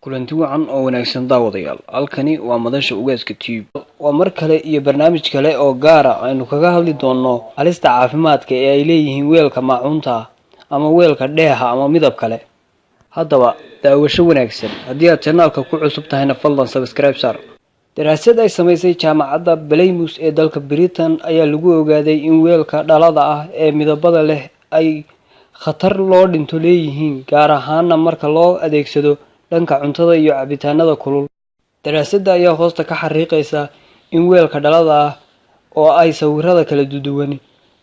kulanti wacan oo wanaagsan daawadayaal halkani waa madasha ugaaska tube waa mar kale iyo barnaamij kale oo gaar ah aynu kaga hadli doono halista caafimaadka ee ay leeyihiin weelka maacuunta ama weelka dheeha ama midab kale. haddaba daawasho wanaagsan. haddii aad channelka ku cusub tahayna fadlan subscribe sar. daraasad ay samaysay jaamacadda Plymouth ee dalka Britain ayaa lagu ogaaday in weelka dhalada ah ee midabada leh ay khatar loo dhinto leeyihiin, gaar ahaan marka loo adeegsado dhanka cuntada iyo cabitaanada kulul. daraasadda ayaa hoosta ka xariiqaysa in weelka dhalada ah oo ay sawirada kala duwan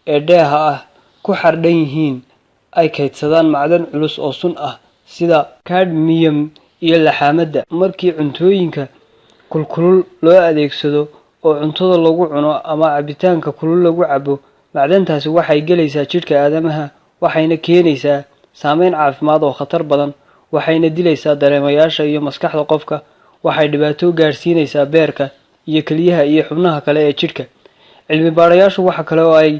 ee dheeha ah ku xardhan yihiin ay kaydsadaan macdan culus oo sun ah sida cadmium iyo laxaamada. markii cuntooyinka kulkulul loo adeegsado oo cuntada lagu cuno ama cabitaanka kulul lagu cabo, macdantaasi waxay gelaysaa jidhka aadamaha waxayna keenaysaa saameyn caafimaad oo khatar badan, waxayna dilaysaa dareemayaasha iyo maskaxda qofka. waxay dhibaato gaarsiinaysaa beerka iyo kaliyaha iyo xubnaha kale ee jidhka. cilmi baarayaashu waxa kale oo ay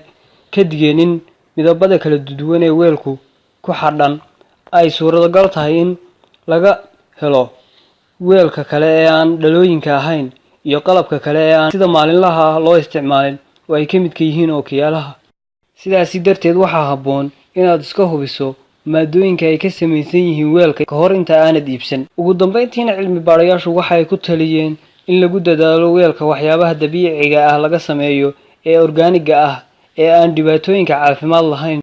ka digeen in midabada kala duwan ee weelku ku xardhan ay suuragal tahay in laga helo weelka kale ee aan dhalooyinka ahayn iyo qalabka kale ee aan sida maalinlaha loo isticmaalin oo ay ka midka yihiin ookiyaalaha. sidaasi darteed waxaa habboon inaad iska hubiso maadooyinka ay ka samaysan yihiin weelka ka hor inta aanad iibsan. ugu dambeyntiina cilmi baarayaashu waxay ku taliyeen in lagu dadaalo weelka waxyaabaha dabiiciga ah laga sameeyo ee organiga ah ee aan dhibaatooyinka caafimaad lahayn.